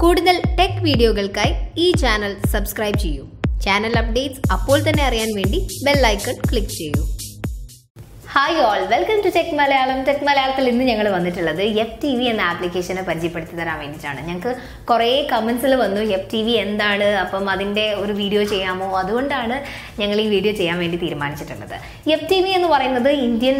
കൂടുതൽ ടെക് വീഡിയോകൾക്കായി ഈ ചാനൽ സബ്സ്ക്രൈബ് ചെയ്യൂ. ചാനൽ അപ്ഡേറ്റ്സ് അപ്പോൾ തന്നെ അറിയാൻ വേണ്ടി ബെൽ ഐക്കൺ ക്ലിക്ക് ചെയ്യൂ. Hi all, welcome to tech Malayalam. Tech മലയാളത്തിൽ ഇന്ന് ഞങ്ങൾ വന്നിട്ടുള്ളത് FTV എന്ന ആപ്ലിക്കേഷനെ പരിചയപ്പെടുത്തി തരാൻ വേണ്ടിയിട്ടാണ്. ഞങ്ങൾക്ക് കുറേ കമൻസിൽ വന്നു FTV എന്താണ്, അപ്പം അതിൻ്റെ ഒരു വീഡിയോ ചെയ്യാമോ, അതുകൊണ്ടാണ് ഞങ്ങൾ ഈ വീഡിയോ ചെയ്യാൻ വേണ്ടി തീരുമാനിച്ചിട്ടുള്ളത്. FTV എന്ന് പറയുന്നത് ഇന്ത്യൻ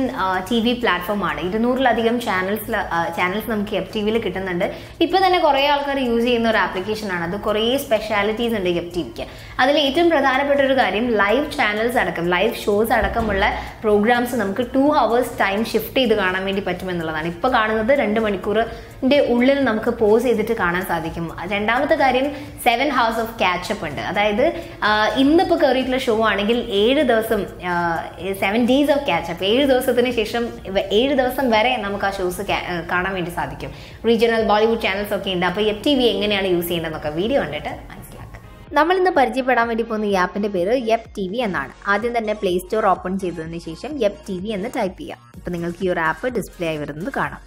TV പ്ലാറ്റ്ഫോമാണ്. 200-ലധികം ചാനൽസ് നമുക്ക് FTVയിൽ കിട്ടുന്നുണ്ട്. ഇപ്പോൾ തന്നെ കുറേ ആൾക്കാർ യൂസ് ചെയ്യുന്ന ഒരു ആപ്ലിക്കേഷനാണ്. അത് കുറേ സ്പെഷ്യാലിറ്റീസ് ഉണ്ട് FTVക്ക്. അതിൽ ഏറ്റവും പ്രധാനപ്പെട്ട ഒരു കാര്യം ലൈവ് ചാനൽസ് അടക്കം, ലൈവ് ഷോസ് അടക്കമുള്ള പ്രോഗ്രാംസ് നമുക്ക് 2 hours ടൈം ഷിഫ്റ്റ് ചെയ്ത് കാണാൻ വേണ്ടി പറ്റുമെന്നുള്ളതാണ്. ഇപ്പോൾ കാണുന്നത് 2 മണിക്കൂറിൻ്റെ ഉള്ളിൽ നമുക്ക് പോസ് ചെയ്തിട്ട് കാണാൻ സാധിക്കും. രണ്ടാമത്തെ കാര്യം 7 hours ഓഫ് ക്യാച്ചപ്പ് ഉണ്ട്. അതായത് ഇന്നിപ്പോൾ കയറിയിട്ടുള്ള ഷോ ആണെങ്കിൽ 7 ദിവസം 7 days ഓഫ് ക്യാച്ചപ്പ്, 7 ദിവസത്തിന് ശേഷം 7 ദിവസം വരെ നമുക്ക് ആ ഷോസ് കാണാൻ വേണ്ടി സാധിക്കും. റീജിയണൽ ബോളിവുഡ് ചാനൽസ് ഒക്കെ ഉണ്ട്. അപ്പോൾ FTV എങ്ങനെയാണ് യൂസ് ചെയ്യേണ്ടതെന്നൊക്കെ വീഡിയോ കണ്ടിട്ട് മനസ്സിലാക്കാം. നമ്മളിന്ന് പരിചയപ്പെടാൻ വേണ്ടി പോകുന്ന ഈ ആപ്പിൻ്റെ പേര് FTV എന്നാണ്. ആദ്യം തന്നെ പ്ലേ സ്റ്റോർ ഓപ്പൺ ചെയ്തതിന് ശേഷം FTV എന്ന് ടൈപ്പ് ചെയ്യാം. ഇപ്പോൾ നിങ്ങൾക്ക് ഈ ഒരു ആപ്പ് ഡിസ്പ്ലേ ആയി വരുന്നത് കാണാം.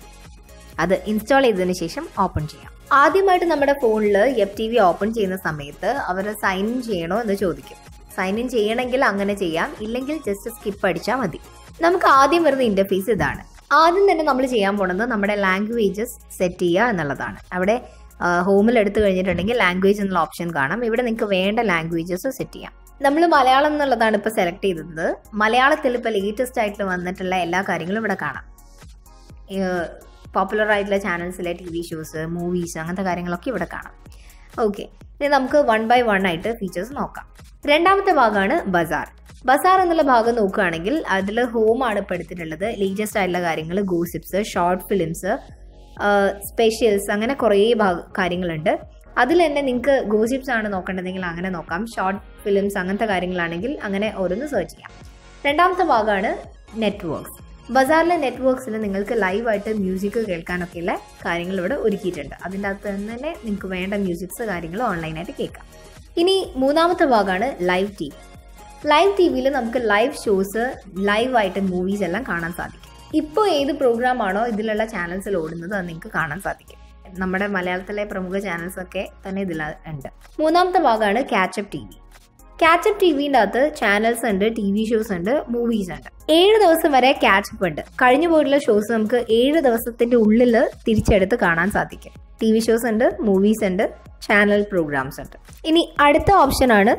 അത് ഇൻസ്റ്റാൾ ചെയ്തതിന് ശേഷം ഓപ്പൺ ചെയ്യാം. ആദ്യമായിട്ട് നമ്മുടെ ഫോണിൽ FTV ഓപ്പൺ ചെയ്യുന്ന സമയത്ത് അവർ സൈൻ ഇൻ ചെയ്യണോ എന്ന് ചോദിക്കും. സൈൻ ഇൻ ചെയ്യണമെങ്കിൽ അങ്ങനെ ചെയ്യാം, ഇല്ലെങ്കിൽ ജസ്റ്റ് സ്കിപ്പ് അടിച്ചാൽ മതി. നമുക്ക് ആദ്യം വരുന്ന ഇൻ്റർഫേസ് ഇതാണ്. ആദ്യം തന്നെ നമ്മൾ ചെയ്യാൻ പോകുന്നത് നമ്മുടെ ലാംഗ്വേജസ് സെറ്റ് ചെയ്യുക എന്നുള്ളതാണ്. അവിടെ ഹോമിൽ എടുത്തു കഴിഞ്ഞിട്ടുണ്ടെങ്കിൽ ലാംഗ്വേജ് എന്നുള്ള ഓപ്ഷൻ കാണാം. ഇവിടെ നിങ്ങൾക്ക് വേണ്ട ലാംഗ്വേജസ് സെറ്റ് ചെയ്യാം. നമ്മൾ മലയാളം എന്നുള്ളതാണ് ഇപ്പോൾ സെലക്ട് ചെയ്തത്. മലയാളത്തിൽ ഇപ്പോൾ ലേറ്റസ്റ്റ് ആയിട്ട് വന്നിട്ടുള്ള എല്ലാ കാര്യങ്ങളും ഇവിടെ കാണാം. പോപ്പുലർ ആയിട്ടുള്ള ചാനൽസിലെ TV ഷോസ്, മൂവീസ്, അങ്ങനത്തെ കാര്യങ്ങളൊക്കെ ഇവിടെ കാണാം. ഓക്കെ, ഇനി നമുക്ക് 1 by 1 ആയിട്ട് ഫീച്ചേഴ്സ് നോക്കാം. രണ്ടാമത്തെ ഭാഗമാണ് ബസാർ. ബസാർ എന്നുള്ള ഭാഗം നോക്കുകയാണെങ്കിൽ അതിൽ ഹോമാണ് ഇപ്പോൾ എടുത്തിട്ടുള്ളത്. ലേറ്റസ്റ്റ് ആയിട്ടുള്ള കാര്യങ്ങൾ, ഗോസിപ്സ്, ഷോർട്ട് ഫിലിംസ്, സ്പെഷ്യൽസ്, അങ്ങനെ കുറേ കാര്യങ്ങളുണ്ട്. അതിൽ തന്നെ നിങ്ങൾക്ക് ഗോസിപ്സ് ആണ് നോക്കേണ്ടതെങ്കിൽ അങ്ങനെ നോക്കാം. ഷോർട്ട് ഫിലിംസ് അങ്ങനത്തെ കാര്യങ്ങളാണെങ്കിൽ അങ്ങനെ ഓരോന്ന് സെർച്ച് ചെയ്യാം. രണ്ടാമത്തെ ഭാഗമാണ് നെറ്റ്വർക്ക്സ്. ബസാറിലെ നെറ്റ്വർക്ക്സിൽ നിങ്ങൾക്ക് ലൈവായിട്ട് മ്യൂസിക് കേൾക്കാനൊക്കെയുള്ള കാര്യങ്ങൾ ഇവിടെ ഒരുക്കിയിട്ടുണ്ട്. അതിൻ്റെ അകത്ത് തന്നെ നിങ്ങൾക്ക് വേണ്ട മ്യൂസിക്സ് കാര്യങ്ങൾ ഓൺലൈനായിട്ട് കേൾക്കാം. ഇനി മൂന്നാമത്തെ ഭാഗമാണ് ലൈവ് TV. ലൈവ് TVയിൽ നമുക്ക് ലൈവ് ഷോസ്, ലൈവായിട്ട് മൂവീസ് എല്ലാം കാണാൻ സാധിക്കും. ഇപ്പോൾ ഏത് പ്രോഗ്രാമാണോ ഇതിലുള്ള ചാനൽസിൽ ഓടുന്നത് അത് നിങ്ങൾക്ക് കാണാൻ സാധിക്കും. നമ്മുടെ മലയാളത്തിലെ പ്രമുഖ ചാനൽസൊക്കെ തന്നെ ഇതിൽ ഉണ്ട്. മൂന്നാമത്തെ ഭാഗമാണ് കാച്ചപ്പ് TV. കാച്ചപ്പ് TVൻ്റെ അകത്ത് ചാനൽസ് ഉണ്ട്, TV ഷോസ് ഉണ്ട്, മൂവീസ് ഉണ്ട്. 7 ദിവസം വരെ കാച്ചപ്പ് ഉണ്ട്. കഴിഞ്ഞു പോയിട്ടുള്ള ഷോസ് നമുക്ക് 7 ദിവസത്തിൻ്റെ ഉള്ളിൽ തിരിച്ചെടുത്ത് കാണാൻ സാധിക്കും. TV ഷോസ് ഉണ്ട്, മൂവീസ് ഉണ്ട്, ചാനൽ പ്രോഗ്രാംസ് ഉണ്ട്. ഇനി അടുത്ത ഓപ്ഷനാണ്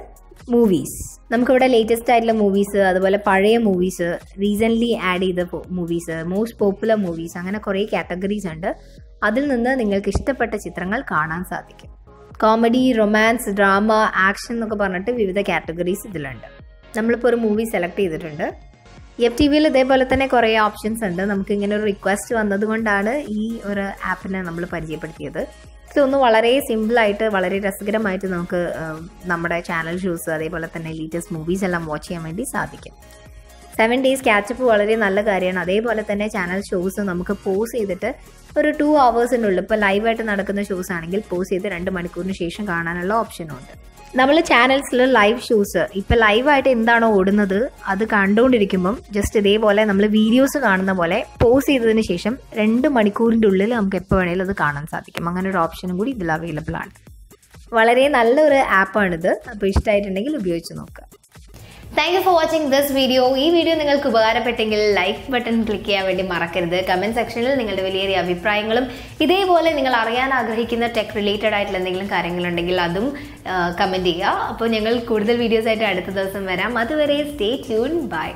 മൂവീസ്. നമുക്കിവിടെ ലേറ്റസ്റ്റ് ആയിട്ടുള്ള മൂവീസ്, അതുപോലെ പഴയ മൂവീസ്, റീസെൻ്റ്ലി ആഡ് ചെയ്ത മൂവീസ്, മോസ്റ്റ് പോപ്പുലർ മൂവീസ്, അങ്ങനെ കുറേ കാറ്റഗറീസ് ഉണ്ട്. അതിൽ നിന്ന് നിങ്ങൾക്ക് ഇഷ്ടപ്പെട്ട ചിത്രങ്ങൾ കാണാൻ സാധിക്കും. കോമഡി, റൊമാൻസ്, ഡ്രാമ, ആക്ഷൻ എന്നൊക്കെ പറഞ്ഞിട്ട് വിവിധ കാറ്റഗറീസ് ഇതിലുണ്ട്. നമ്മളിപ്പോൾ ഒരു മൂവി സെലക്ട് ചെയ്തിട്ടുണ്ട്. FTVയിൽ ഇതേപോലെ തന്നെ കുറേ ഓപ്ഷൻസ് ഉണ്ട്. നമുക്ക് ഇങ്ങനെ ഒരു റിക്വസ്റ്റ് വന്നതുകൊണ്ടാണ് ഈ ഒരു ആപ്പിനെ നമ്മൾ പരിചയപ്പെടുത്തിയത്. ഇതൊന്ന് വളരെ സിമ്പിളായിട്ട്, വളരെ രസകരമായിട്ട് നമുക്ക് നമ്മുടെ ചാനൽ ഷോസ്, അതേപോലെ തന്നെ ലേറ്റസ്റ്റ് മൂവീസ് എല്ലാം വാച്ച് ചെയ്യാൻ വേണ്ടി സാധിക്കും. 7 days ക്യാച്ചപ്പ് വളരെ നല്ല കാര്യമാണ്. അതേപോലെ തന്നെ ചാനൽ ഷോസ് നമുക്ക് പോസ് ചെയ്തിട്ട് ഒരു 2 hours ഇപ്പോൾ ലൈവായിട്ട് നടക്കുന്ന ഷോസ് ആണെങ്കിൽ പോസ് ചെയ്ത് 2 മണിക്കൂറിന് ശേഷം കാണാനുള്ള ഓപ്ഷനും ഉണ്ട്. നമ്മൾ ചാനൽസിൽ ലൈവ് ഷോസ് ഇപ്പോൾ ലൈവായിട്ട് എന്താണോ ഓടുന്നത് അത് കണ്ടുകൊണ്ടിരിക്കുമ്പം ജസ്റ്റ് ഇതേപോലെ നമ്മൾ വീഡിയോസ് കാണുന്ന പോലെ പോസ് ചെയ്തതിന് ശേഷം 2 മണിക്കൂറിൻ്റെ ഉള്ളിൽ നമുക്ക് എപ്പോൾ വേണേലും അത് കാണാൻ സാധിക്കും. അങ്ങനെ ഒരു ഓപ്ഷനും കൂടി ഇതിൽ അവൈലബിൾ ആണ്. വളരെ നല്ലൊരു ആപ്പാണിത്. അപ്പോൾ ഇഷ്ടമായിട്ടുണ്ടെങ്കിൽ ഉപയോഗിച്ച് നോക്കുക. Thank you for watching this video. ഈ വീഡിയോ നിങ്ങൾക്ക് ഉപകാരപ്പെട്ടെങ്കിൽ ലൈക്ക് ബട്ടൺ ക്ലിക്ക് ചെയ്യാൻ വേണ്ടി മറക്കരുത്. കമൻറ്റ് സെക്ഷനിൽ നിങ്ങളുടെ വലിയ അഭിപ്രായങ്ങളും ഇതേപോലെ നിങ്ങൾ അറിയാൻ ആഗ്രഹിക്കുന്ന ടെക് റിലേറ്റഡ് ആയിട്ടുള്ള എന്തെങ്കിലും കാര്യങ്ങളുണ്ടെങ്കിൽ അതും കമൻറ്റ് ചെയ്യുക. അപ്പോൾ ഞങ്ങൾ കൂടുതൽ വീഡിയോസ് ആയിട്ട് അടുത്ത ദിവസം വരാം. അതുവരെ സ്റ്റേ ട്യൂൺ. ബൈ.